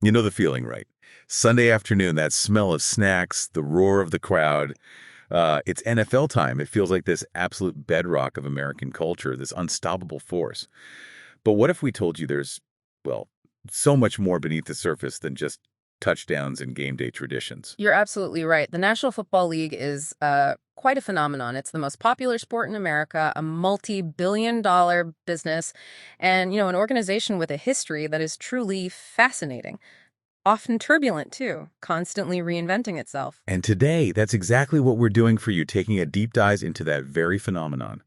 You know the feeling, right? Sunday afternoon, that smell of snacks, the roar of the crowd. It's NFL time. It feels like this absolute bedrock of American culture, this unstoppable force. But what if we told you there's, well, so much more beneath the surface than just touchdowns and game day traditions? You're absolutely right. The National Football League is quite a phenomenon. It's the most popular sport in America, a multi-billion-dollar business, and, an organization with a history that is truly fascinating. Often turbulent, too, constantly reinventing itself. And today, that's exactly what we're doing for you, taking a deep dive into that very phenomenon.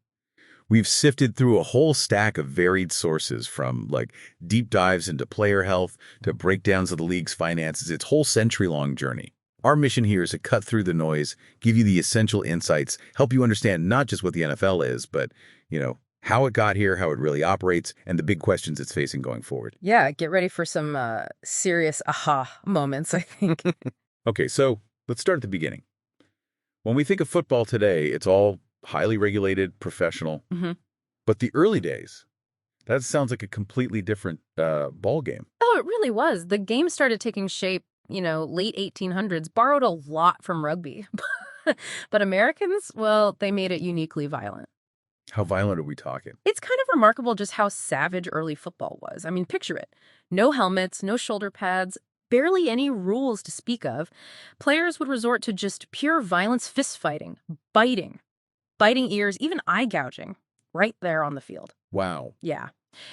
We've sifted through a whole stack of varied sources from like deep dives into player health to breakdowns of the league's finances. It's a whole century-long journey. Our mission here is to cut through the noise, give you the essential insights, help you understand not just what the NFL is, but, how it got here, how it really operates, and the big questions it's facing going forward. Yeah, get ready for some serious aha moments, I think. Okay, so let's start at the beginning. When we think of football today, it's all highly regulated, professional. hmm But the early days, that sounds like a completely different ball game. Oh, it really was. The game started taking shape, late 1800s, borrowed a lot from rugby. But Americans, well, they made it uniquely violent. How violent are we talking? It's kind of remarkable just how savage early football was. I mean, picture it. No helmets, no shoulder pads, barely any rules to speak of. Players would resort to just pure violence, fist fighting, biting, biting ears, even eye gouging, right there on the field. Wow. Yeah.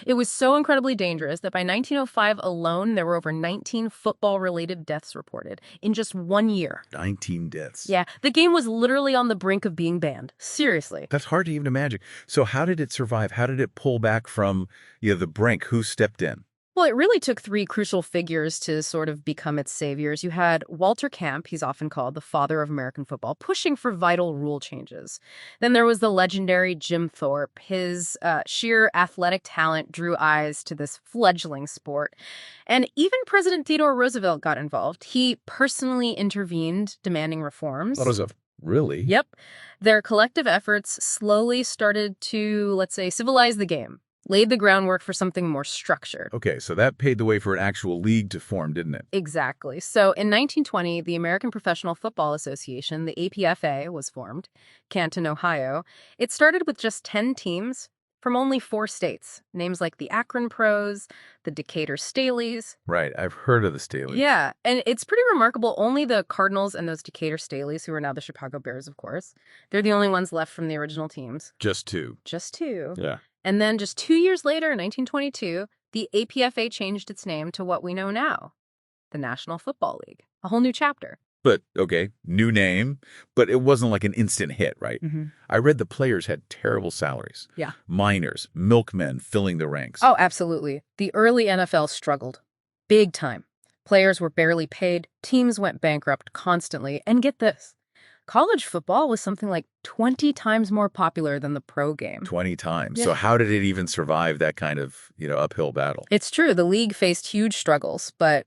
It was so incredibly dangerous that by 1905 alone, there were over 19 football-related deaths reported in just 1 year. 19 deaths. Yeah, the game was literally on the brink of being banned. Seriously. That's hard to even imagine. So how did it survive? How did it pull back from, the brink? Who stepped in? Well, it really took three crucial figures to sort of become its saviors. You had Walter Camp, he's often called the father of American football, pushing for vital rule changes. Then there was the legendary Jim Thorpe. His sheer athletic talent drew eyes to this fledgling sport. And even President Theodore Roosevelt got involved. He personally intervened, demanding reforms. Roosevelt. Really? Yep. Their collective efforts slowly started to, let's say, civilize the game, laid the groundwork for something more structured. Okay, so that paved the way for an actual league to form, didn't it? Exactly. So in 1920, the American Professional Football Association, the APFA, was formed, Canton, Ohio. It started with just 10 teams from only 4 states, names like the Akron Pros, the Decatur Staleys. Right, I've heard of the Staley. Yeah, and it's pretty remarkable. Only the Cardinals and those Decatur Staleys, who are now the Chicago Bears, of course, they're the only ones left from the original teams. Just two. Just two. Yeah. And then just 2 years later, in 1922, the APFA changed its name to what we know now, the National Football League. A whole new chapter. But, okay, new name, but it wasn't like an instant hit, right? I read the players had terrible salaries. Yeah. Miners, milkmen filling the ranks. Oh, absolutely. The early NFL struggled. Big time. Players were barely paid. Teams went bankrupt constantly. And get this. College football was something like 20 times more popular than the pro game. 20 times. Yeah. So how did it even survive that kind of, uphill battle? It's true. The league faced huge struggles, but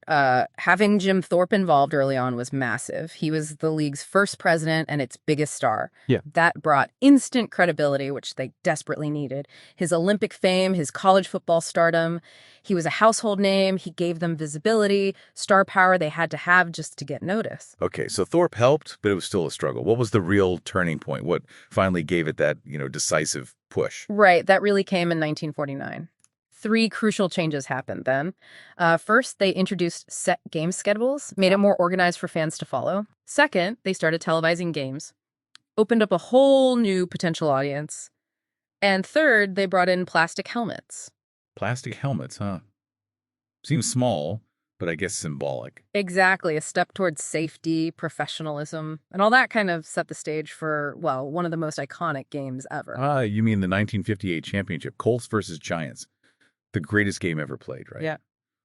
having Jim Thorpe involved early on was massive. He was the league's first president and its biggest star. Yeah. That brought instant credibility, which they desperately needed. His Olympic fame, his college football stardom. He was a household name. He gave them visibility, star power they had to have just to get notice. Okay, so Thorpe helped, but it was still a struggle. What was the real turning point? What finally gave it that, decisive push? Right. That really came in 1949. 3 crucial changes happened then. First, they introduced set game schedules, made it more organized for fans to follow. Second, they started televising games, opened up a whole new potential audience. And third, they brought in plastic helmets. Plastic helmets, huh? Seems small, but I guess symbolic. Exactly, a step towards safety, professionalism, and all that kind of set the stage for, well, one of the most iconic games ever. You mean the 1958 championship, Colts versus Giants. The greatest game ever played, right? Yeah.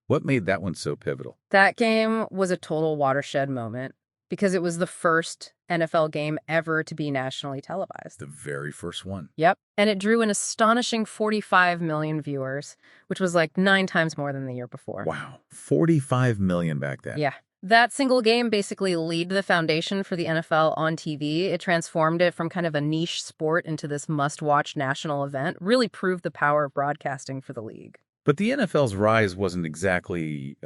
What made that one so pivotal? That game was a total watershed moment because it was the first NFL game ever to be nationally televised. The very first one. Yep. And it drew an astonishing 45 million viewers, which was like 9 times more than the year before. Wow. 45 million back then. Yeah. That single game basically laid the foundation for the NFL on TV. It transformed it from kind of a niche sport into this must-watch national event, really proved the power of broadcasting for the league. But the NFL's rise wasn't exactly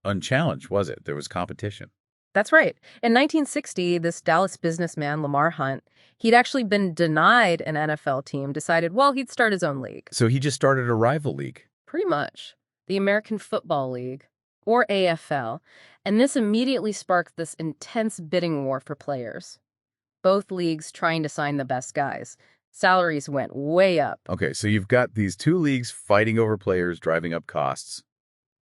unchallenged, was it? There was competition. That's right. In 1960, this Dallas businessman, Lamar Hunt, he'd actually been denied an NFL team, decided, well, he'd start his own league. So he just started a rival league. Pretty much. The American Football League, or AFL. And this immediately sparked this intense bidding war for players. Both leagues trying to sign the best guys. Salaries went way up. Okay, so you've got these two leagues fighting over players, driving up costs.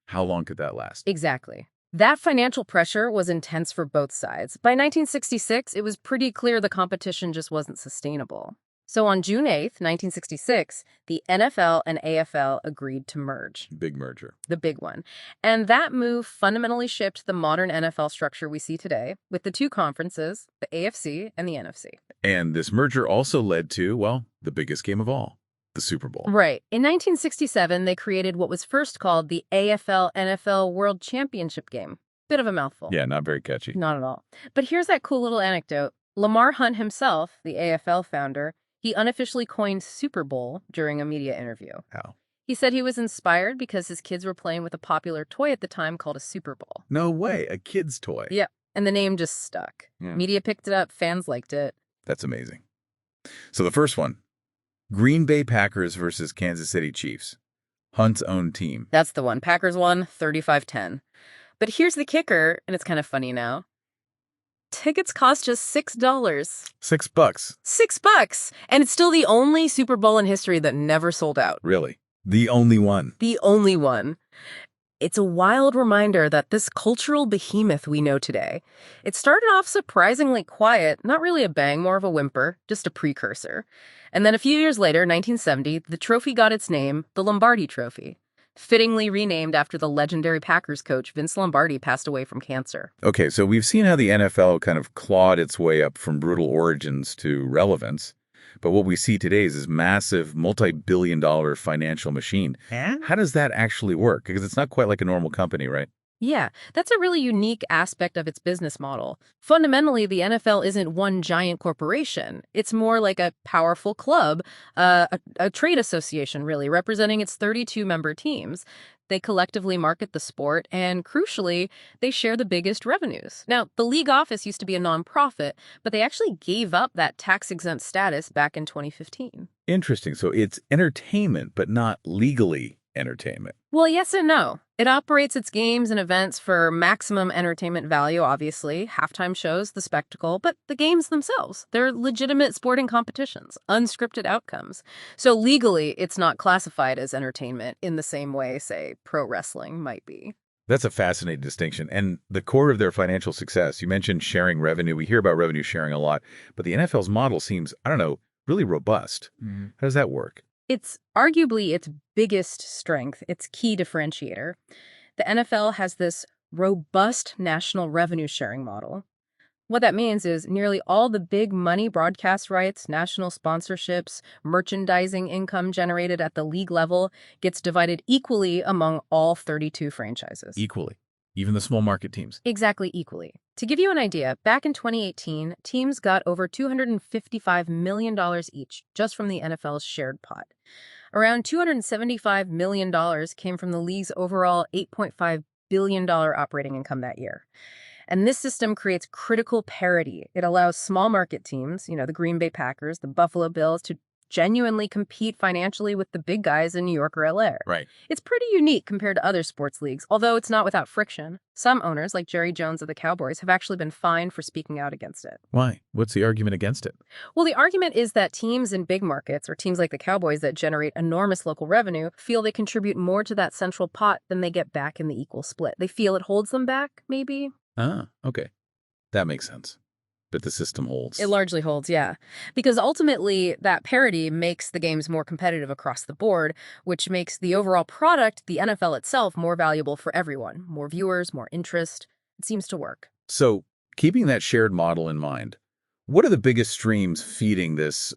How long could that last? Exactly. That financial pressure was intense for both sides. By 1966, it was pretty clear the competition just wasn't sustainable. So on June 8th, 1966, the NFL and AFL agreed to merge. Big merger. The big one. And that move fundamentally shaped the modern NFL structure we see today, with the two conferences, the AFC and the NFC. And this merger also led to, well, the biggest game of all, the Super Bowl. Right. In 1967, they created what was first called the AFL-NFL World Championship game. Bit of a mouthful. Yeah, not very catchy. Not at all. But here's that cool little anecdote. Lamar Hunt himself, the AFL founder, he unofficially coined Super Bowl during a media interview. How? He said he was inspired because his kids were playing with a popular toy at the time called a Super Bowl. No way, a kid's toy. Yeah, and the name just stuck. Yeah. Media picked it up, fans liked it. That's amazing. So the first one, Green Bay Packers versus Kansas City Chiefs. Hunt's own team. That's the one. Packers won 35-10. But here's the kicker, and it's kind of funny now. Tickets cost just $6. $6. $6! And it's still the only Super Bowl in history that never sold out. Really? The only one. The only one. It's a wild reminder that this cultural behemoth we know today, it started off surprisingly quiet, not really a bang, more of a whimper, just a precursor. And then a few years later, 1970, the trophy got its name, the Lombardi Trophy, fittingly renamed after the legendary Packers coach Vince Lombardi passed away from cancer. Okay, so we've seen how the NFL kind of clawed its way up from brutal origins to relevance. But what we see today is this massive, multi-billion-dollar financial machine. How does that actually work? Because it's not quite like a normal company, right? Yeah, that's a really unique aspect of its business model. Fundamentally, the NFL isn't one giant corporation. It's more like a powerful club, a trade association, really, representing its 32-member teams. They collectively market the sport, and crucially, they share the biggest revenues. Now, the league office used to be a nonprofit, but they actually gave up that tax-exempt status back in 2015. Interesting. So it's entertainment, but not legally entertainment. Well, yes and no. It operates its games and events for maximum entertainment value, obviously, halftime shows, the spectacle, but the games themselves, they're legitimate sporting competitions, unscripted outcomes. So legally, it's not classified as entertainment in the same way, say, pro wrestling might be. That's a fascinating distinction. And the core of their financial success, you mentioned sharing revenue. We hear about revenue sharing a lot, but the NFL's model seems, I don't know, really robust. Mm-hmm. How does that work? It's arguably its biggest strength, its key differentiator. The NFL has this robust national revenue sharing model. What that means is nearly all the big money broadcast rights, national sponsorships, merchandising income generated at the league level gets divided equally among all 32 franchises. Equally. Even the small market teams. Exactly equally. To give you an idea, back in 2018, teams got over $255 million each just from the NFL's shared pot. Around $275 million came from the league's overall $8.5 billion operating income that year. And this system creates critical parity. It allows small market teams, the Green Bay Packers, the Buffalo Bills, to genuinely compete financially with the big guys in New York or LA. Right. It's pretty unique compared to other sports leagues, although it's not without friction. Some owners, like Jerry Jones of the Cowboys, have actually been fined for speaking out against it. Why? What's the argument against it? Well, the argument is that teams in big markets, or teams like the Cowboys that generate enormous local revenue, feel they contribute more to that central pot than they get back in the equal split. They feel it holds them back, maybe? Ah, okay. That makes sense. But the system holds. It largely holds, yeah. Because ultimately, that parity makes the games more competitive across the board, which makes the overall product, the NFL itself, more valuable for everyone. More viewers, more interest. It seems to work. So, keeping that shared model in mind, what are the biggest streams feeding this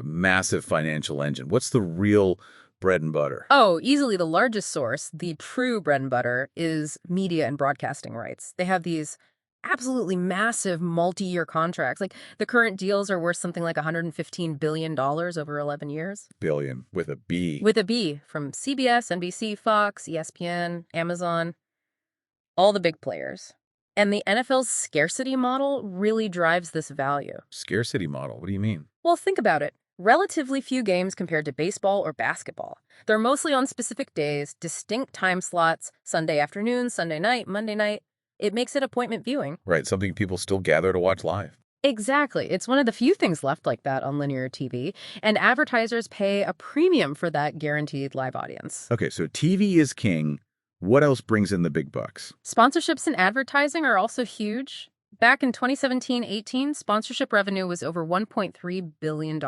massive financial engine? What's the real bread and butter? Oh, easily the largest source, the true bread and butter, is media and broadcasting rights. They have these absolutely massive multi-year contracts. Like the current deals are worth something like $115 billion over 11 years. Billion with a B. With a B, from CBS, NBC, Fox, ESPN, Amazon, all the big players. And the NFL's scarcity model really drives this value. Scarcity model. What do you mean? Well, think about it. Relatively few games compared to baseball or basketball. They're mostly on specific days, distinct time slots, Sunday afternoon, Sunday night, Monday night. It makes it appointment viewing. Right, something people still gather to watch live. Exactly. It's one of the few things left like that on linear TV, and advertisers pay a premium for that guaranteed live audience. Okay, so TV is king. What else brings in the big bucks? Sponsorships and advertising are also huge. Back in 2017-18, sponsorship revenue was over $1.3 billion.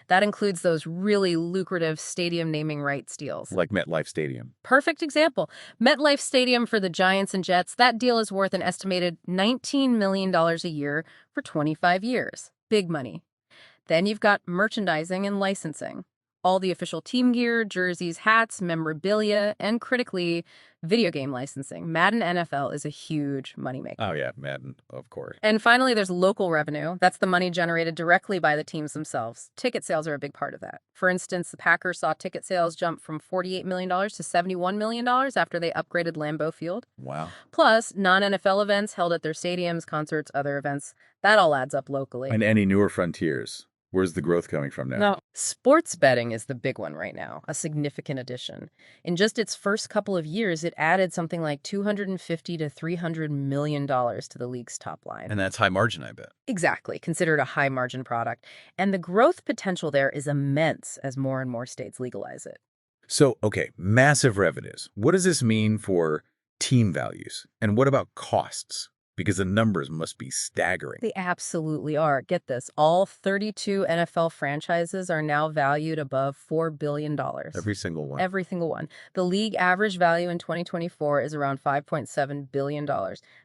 That includes those really lucrative stadium naming rights deals. Like MetLife Stadium. Perfect example. MetLife Stadium for the Giants and Jets, that deal is worth an estimated $19 million a year for 25 years. Big money. Then you've got merchandising and licensing. All the official team gear, jerseys, hats, memorabilia, and critically, video game licensing. Madden NFL is a huge moneymaker. Oh, yeah, Madden, of course. And finally, there's local revenue. That's the money generated directly by the teams themselves. Ticket sales are a big part of that. For instance, the Packers saw ticket sales jump from $48 million to $71 million after they upgraded Lambeau Field. Wow. Plus, non-NFL events held at their stadiums, concerts, other events. That all adds up locally. And any newer frontiers? Where's the growth coming from now? No, sports betting is the big one right now, a significant addition. In just its first couple of years, it added something like $250 to $300 million to the league's top line. And that's high margin, I bet. Exactly, considered a high-margin product. And the growth potential there is immense as more and more states legalize it. So, okay, massive revenues. What does this mean for team values? And what about costs? Because the numbers must be staggering. They absolutely are. Get this. All 32 NFL franchises are now valued above $4 billion. Every single one. Every single one. The league average value in 2024 is around $5.7 billion.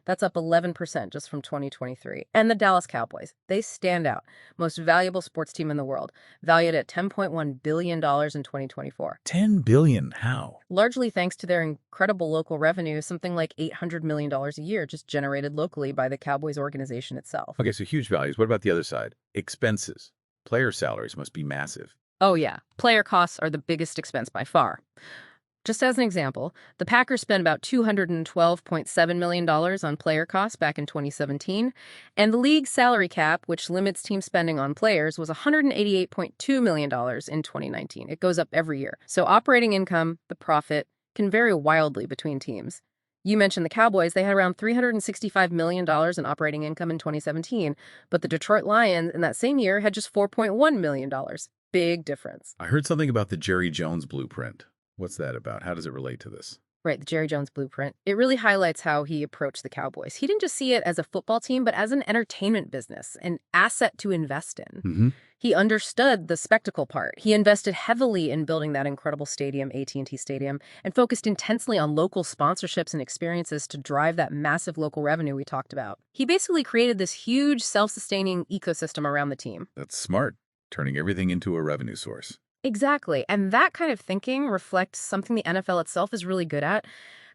That's up 11% just from 2023. And the Dallas Cowboys, they stand out. Most valuable sports team in the world, valued at $10.1 billion in 2024. $10 billion? How? Largely thanks to their incredible local revenue, something like $800 million a year just generated locally by the Cowboys organization itself. Okay, so huge values. What about the other side? Expenses. Player salaries must be massive. Oh yeah, player costs are the biggest expense by far. Just as an example, the Packers spent about $212.7 million on player costs back in 2017, and the league's salary cap, which limits team spending on players, was $188.2 million in 2019. It goes up every year. So operating income, the profit, can vary wildly between teams. You mentioned the Cowboys. They had around $365 million in operating income in 2017, but the Detroit Lions in that same year had just $4.1 million. Big difference. I heard something about the Jerry Jones blueprint. What's that about? How does it relate to this? Right, the Jerry Jones blueprint. It really highlights how he approached the Cowboys. He didn't just see it as a football team, but as an entertainment business, an asset to invest in. Mm-hmm. He understood the spectacle part. He invested heavily in building that incredible stadium, AT&T Stadium, and focused intensely on local sponsorships and experiences to drive that massive local revenue we talked about. He basically created this huge self-sustaining ecosystem around the team. That's smart, turning everything into a revenue source. Exactly. And that kind of thinking reflects something the NFL itself is really good at,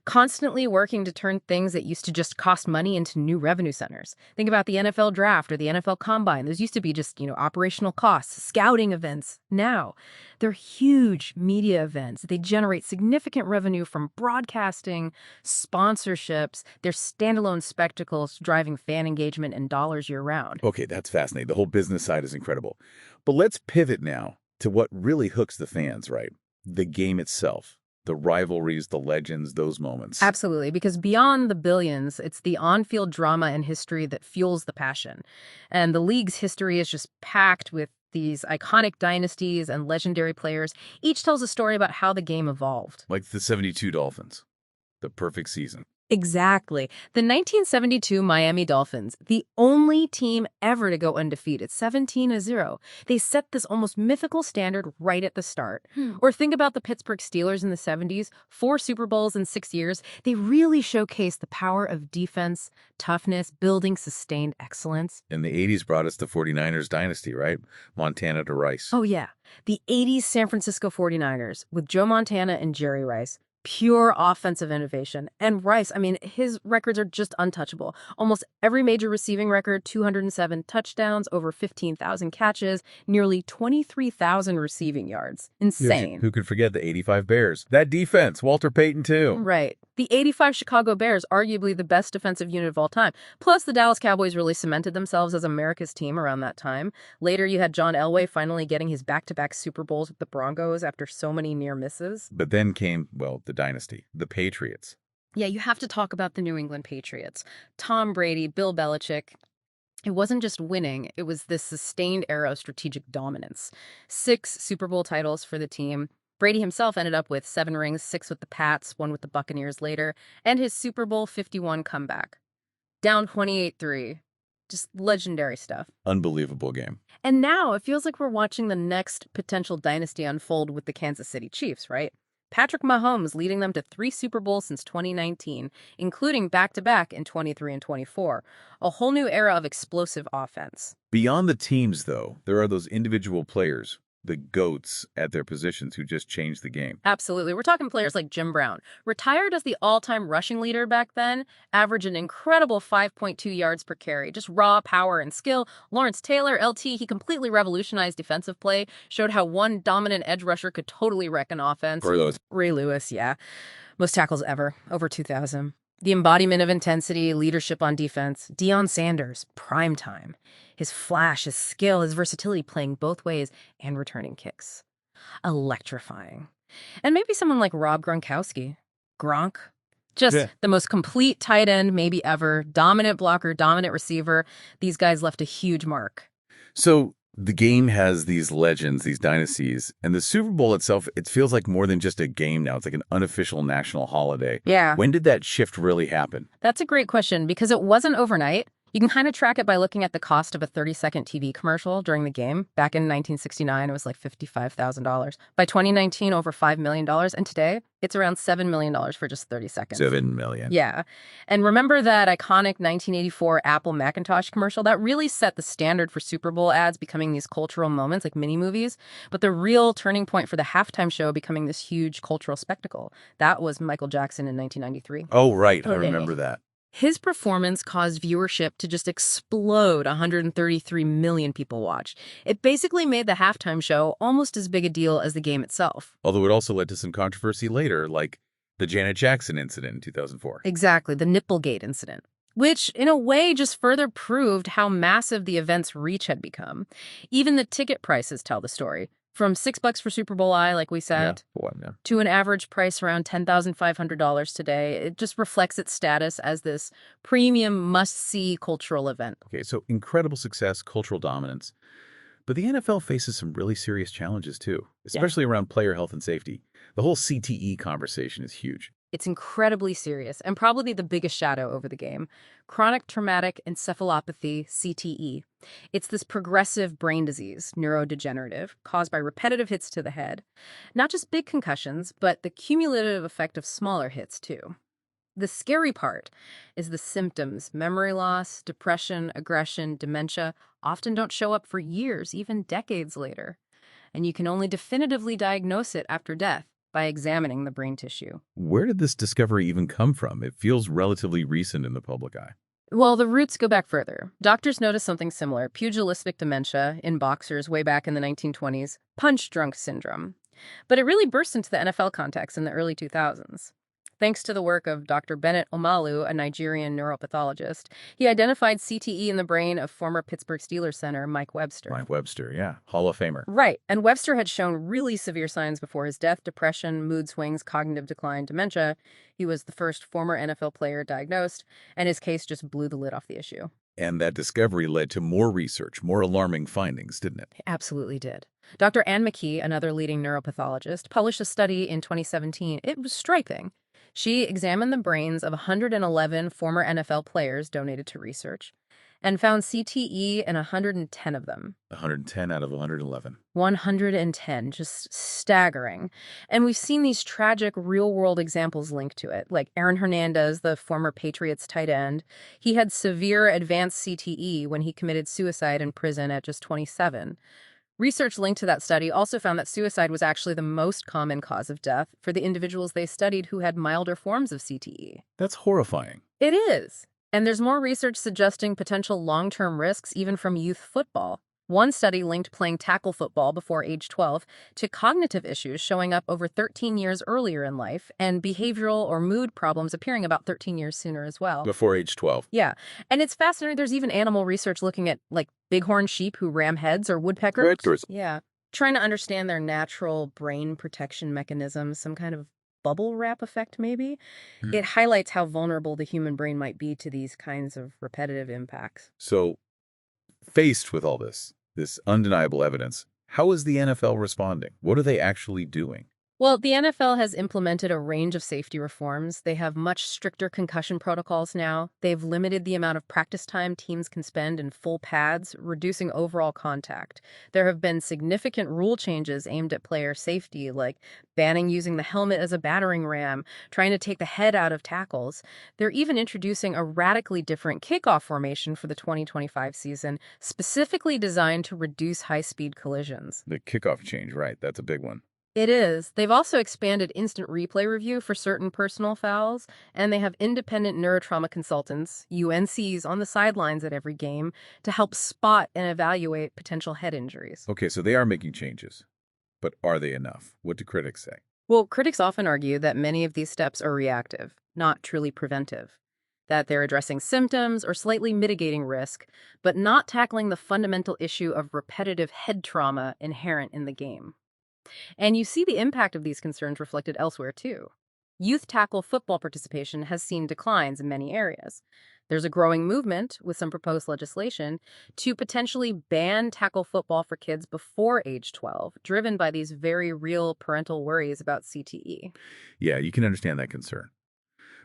constantly working to turn things that used to just cost money into new revenue centers. Think about the NFL draft or the NFL combine. Those used to be just, operational costs, scouting events. Now, they're huge media events. They generate significant revenue from broadcasting, sponsorships. They're standalone spectacles driving fan engagement and dollars year-round. Okay, that's fascinating. The whole business side is incredible. But let's pivot now to what really hooks the fans, right? The game itself. The rivalries, the legends, those moments. Absolutely, because beyond the billions, it's the on-field drama and history that fuels the passion. And the league's history is just packed with these iconic dynasties and legendary players. Each tells a story about how the game evolved. Like the 72 Dolphins. The perfect season. Exactly. The 1972 Miami Dolphins, the only team ever to go undefeated, 17-0. They set this almost mythical standard right at the start. Or think about the Pittsburgh Steelers in the 70s, 4 Super Bowls in 6 years. They really showcased the power of defense, toughness, building sustained excellence. And the 80s brought us the 49ers dynasty, right? Montana to Rice. Oh yeah, the 80s San Francisco 49ers with Joe Montana and Jerry Rice. Pure offensive innovation. And Rice, I mean, his records are just untouchable. Almost every major receiving record, 207 touchdowns, over 15,000 catches, nearly 23,000 receiving yards. Insane. Who could forget the 85 Bears? That defense, Walter Payton too. Right. The 85 Chicago Bears, arguably the best defensive unit of all time. Plus, the Dallas Cowboys really cemented themselves as America's team around that time. Later, you had John Elway finally getting his back-to-back Super Bowls with the Broncos after so many near misses. But then came, well, the dynasty, the Patriots. Yeah, you have to talk about the New England Patriots. Tom Brady, Bill Belichick. It wasn't just winning, it was this sustained era of strategic dominance. 6 Super Bowl titles for the team. Brady himself ended up with 7 rings, 6 with the Pats, 1 with the Buccaneers later, and his Super Bowl 51 comeback. Down 28-3. Just legendary stuff. Unbelievable game. And now it feels like we're watching the next potential dynasty unfold with the Kansas City Chiefs, right? Patrick Mahomes leading them to 3 Super Bowls since 2019, including back-to-back in 23 and 24. A whole new era of explosive offense. Beyond the teams, though, there are those individual players, the GOATs at their positions who just changed the game. Absolutely. We're talking players like Jim Brown. Retired as the all-time rushing leader back then, averaged an incredible 5.2 yards per carry. Just raw power and skill. Lawrence Taylor, LT, he completely revolutionized defensive play, showed how one dominant edge rusher could totally wreck an offense. Ray Lewis, yeah. Most tackles ever, over 2,000. The embodiment of intensity, leadership on defense. Deion Sanders, prime time. His flash, his skill, his versatility playing both ways and returning kicks. Electrifying. And maybe someone like Rob Gronkowski. Gronk. Just the most complete tight end maybe ever. Dominant blocker, dominant receiver. These guys left a huge mark. So the game has these legends, these dynasties, and the Super Bowl itself, it feels like more than just a game now. It's like an unofficial national holiday. Yeah. When did that shift really happen? That's a great question because it wasn't overnight. You can kind of track it by looking at the cost of a 30-second TV commercial during the game. Back in 1969, it was like $55,000. By 2019, over $5 million. And today, it's around $7 million for just 30 seconds. 7 million. Yeah. And remember that iconic 1984 Apple Macintosh commercial? That really set the standard for Super Bowl ads becoming these cultural moments like mini-movies. But the real turning point for the halftime show becoming this huge cultural spectacle, that was Michael Jackson in 1993. Oh, right. I remember that. His performance caused viewership to just explode. 133 million people watched. It basically made the halftime show almost as big a deal as the game itself. Although it also led to some controversy later, like the Janet Jackson incident in 2004. Exactly, the Nipplegate incident, which in a way just further proved how massive the event's reach had become. Even the ticket prices tell the story. From $6 for Super Bowl I, like we said, to an average price around $10,500 today. It just reflects its status as this premium must-see cultural event. Okay, so incredible success, cultural dominance. But the NFL faces some really serious challenges too, especially around player health and safety. The whole CTE conversation is huge. It's incredibly serious and probably the biggest shadow over the game. Chronic traumatic encephalopathy, CTE. It's this progressive brain disease, neurodegenerative, caused by repetitive hits to the head. Not just big concussions, but the cumulative effect of smaller hits too. The scary part is the symptoms. Memory loss, depression, aggression, dementia often don't show up for years, even decades later. And you can only definitively diagnose it after death by examining the brain tissue. Where did this discovery even come from? It feels relatively recent in the public eye. Well, the roots go back further. Doctors noticed something similar, pugilistic dementia in boxers way back in the 1920s, punch-drunk syndrome. But it really burst into the NFL context in the early 2000s. Thanks to the work of Dr. Bennett Omalu, a Nigerian neuropathologist, he identified CTE in the brain of former Pittsburgh Steelers center Mike Webster. Mike Webster, yeah. Hall of Famer. Right. And Webster had shown really severe signs before his death: depression, mood swings, cognitive decline, dementia. He was the first former NFL player diagnosed, and his case just blew the lid off the issue. And that discovery led to more research, more alarming findings, didn't it? It absolutely did. Dr. Ann McKee, another leading neuropathologist, published a study in 2017. It was striking. She examined the brains of 111 former NFL players donated to research and found CTE in 110 of them. 110 out of 111. 110, just staggering. And we've seen these tragic real-world examples linked to it, like Aaron Hernandez, the former Patriots tight end. He had severe advanced CTE when he committed suicide in prison at just 27. Research linked to that study also found that suicide was actually the most common cause of death for the individuals they studied who had milder forms of CTE. That's horrifying. It is. And there's more research suggesting potential long-term risks even from youth football. One study linked playing tackle football before age 12 to cognitive issues showing up over 13 years earlier in life and behavioral or mood problems appearing about 13 years sooner as well. Before age 12. Yeah. And it's fascinating. There's even animal research looking at like bighorn sheep who ram heads or woodpeckers. Woodpeckers. Yeah. Trying to understand their natural brain protection mechanisms, some kind of bubble wrap effect maybe. It highlights how vulnerable the human brain might be to these kinds of repetitive impacts. So, faced with all this undeniable evidence, how is the NFL responding? What are they actually doing? Well, the NFL has implemented a range of safety reforms. They have much stricter concussion protocols now. They've limited the amount of practice time teams can spend in full pads, reducing overall contact. There have been significant rule changes aimed at player safety, like banning using the helmet as a battering ram, trying to take the head out of tackles. They're even introducing a radically different kickoff formation for the 2025 season, specifically designed to reduce high-speed collisions. The kickoff change, right? That's a big one. It is. They've also expanded instant replay review for certain personal fouls, and they have independent neurotrauma consultants, UNCs, on the sidelines at every game to help spot and evaluate potential head injuries. Okay, so they are making changes. But are they enough? What do critics say? Well, critics often argue that many of these steps are reactive, not truly preventive, that they're addressing symptoms or slightly mitigating risk, but not tackling the fundamental issue of repetitive head trauma inherent in the game. And you see the impact of these concerns reflected elsewhere, too. Youth tackle football participation has seen declines in many areas. There's a growing movement, with some proposed legislation, to potentially ban tackle football for kids before age 12, driven by these very real parental worries about CTE. Yeah, you can understand that concern.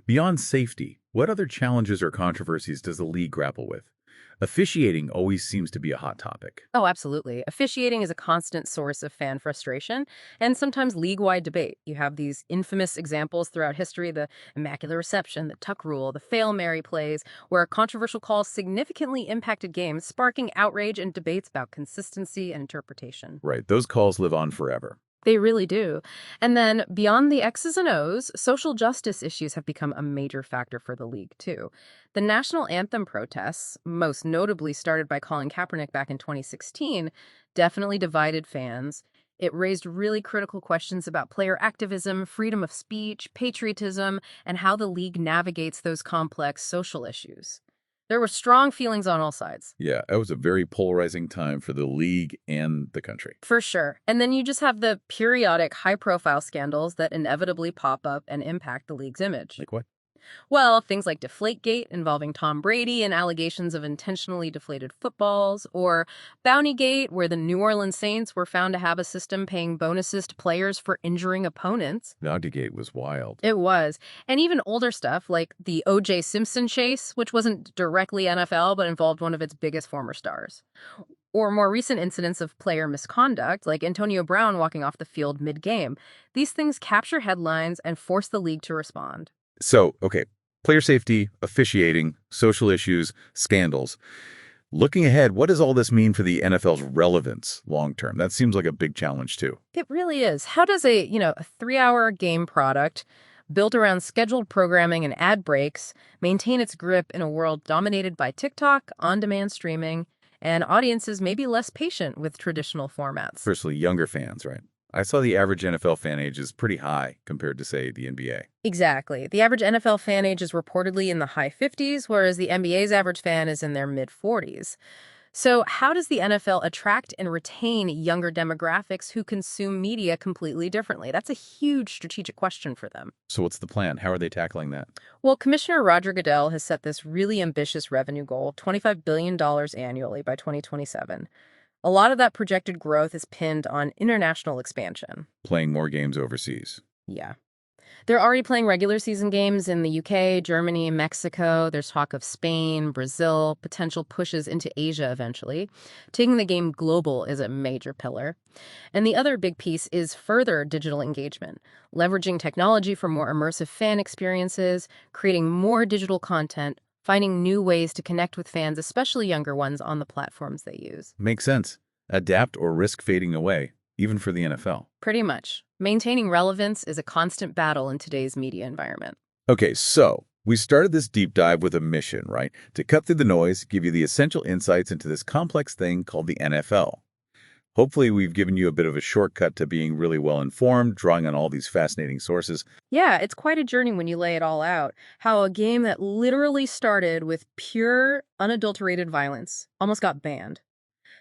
Beyond safety, what other challenges or controversies does the league grapple with? Officiating always seems to be a hot topic. Oh, absolutely. Officiating is a constant source of fan frustration and sometimes league-wide debate. You have these infamous examples throughout history, the Immaculate Reception, the Tuck Rule, the Fail Mary plays, where controversial calls significantly impacted games, sparking outrage and debates about consistency and interpretation. Right, those calls live on forever. They really do. And then beyond the X's and O's, social justice issues have become a major factor for the league, too. The national anthem protests, most notably started by Colin Kaepernick back in 2016, definitely divided fans. It raised really critical questions about player activism, freedom of speech, patriotism, and how the league navigates those complex social issues. There were strong feelings on all sides. Yeah, that was a very polarizing time for the league and the country. For sure. And then you just have the periodic high-profile scandals that inevitably pop up and impact the league's image. Like what? Well, things like Deflategate involving Tom Brady and allegations of intentionally deflated footballs, or Bountygate, where the New Orleans Saints were found to have a system paying bonuses to players for injuring opponents. Bountygate was wild. It was. And even older stuff like the O.J. Simpson chase, which wasn't directly NFL but involved one of its biggest former stars. Or more recent incidents of player misconduct, like Antonio Brown walking off the field mid-game. These things capture headlines and force the league to respond. So, okay, player safety, officiating, social issues, scandals. Looking ahead, what does all this mean for the NFL's relevance long-term? That seems like a big challenge, too. It really is. How does a 3-hour game product built around scheduled programming and ad breaks maintain its grip in a world dominated by TikTok, on-demand streaming, and audiences maybe less patient with traditional formats? Firstly, younger fans, right? I saw the average NFL fan age is pretty high compared to, say, the NBA. Exactly. The average NFL fan age is reportedly in the high 50s, whereas the NBA's average fan is in their mid-40s. So how does the NFL attract and retain younger demographics who consume media completely differently? That's a huge strategic question for them. So what's the plan? How are they tackling that? Well, Commissioner Roger Goodell has set this really ambitious revenue goal, $25 billion annually by 2027. A lot of that projected growth is pinned on international expansion. Playing more games overseas. Yeah. They're already playing regular season games in the UK, Germany, Mexico. There's talk of Spain, Brazil, potential pushes into Asia eventually. Taking the game global is a major pillar. And the other big piece is further digital engagement, leveraging technology for more immersive fan experiences, creating more digital content, finding new ways to connect with fans, especially younger ones, on the platforms they use. Makes sense. adapt or risk fading away, even for the NFL. Pretty much. Maintaining relevance is a constant battle in today's media environment. Okay, so we started this deep dive with a mission, right? To cut through the noise, give you the essential insights into this complex thing called the NFL. Hopefully, we've given you a bit of a shortcut to being really well informed, drawing on all these fascinating sources. Yeah, it's quite a journey when you lay it all out. How a game that literally started with pure, unadulterated violence almost got banned.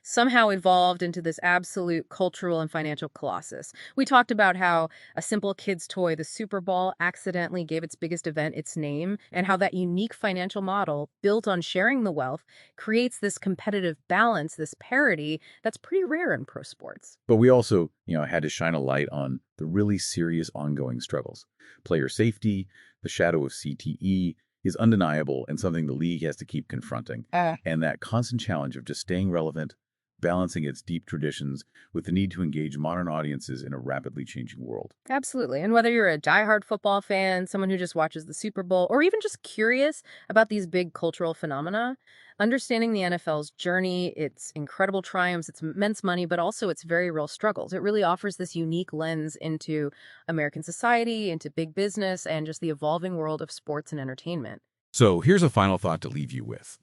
Somehow evolved into this absolute cultural and financial colossus. We talked about how a simple kid's toy, the Super Bowl, accidentally gave its biggest event its name, and how that unique financial model, built on sharing the wealth, creates this competitive balance, this parity that's pretty rare in pro sports. But we also, had to shine a light on the really serious ongoing struggles. Player safety, the shadow of CTE is undeniable and something the league has to keep confronting. And that constant challenge of just staying relevant, balancing its deep traditions with the need to engage modern audiences in a rapidly changing world. Absolutely. And whether you're a diehard football fan, someone who just watches the Super Bowl, or even just curious about these big cultural phenomena, understanding the NFL's journey, its incredible triumphs, its immense money, but also its very real struggles, it really offers this unique lens into American society, into big business, and just the evolving world of sports and entertainment. So here's a final thought to leave you with.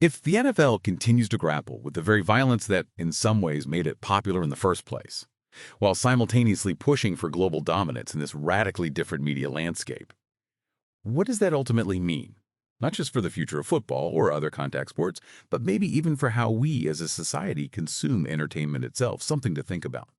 If the NFL continues to grapple with the very violence that, in some ways, made it popular in the first place, while simultaneously pushing for global dominance in this radically different media landscape, what does that ultimately mean? Not just for the future of football or other contact sports, but maybe even for how we as a society consume entertainment itself, something to think about.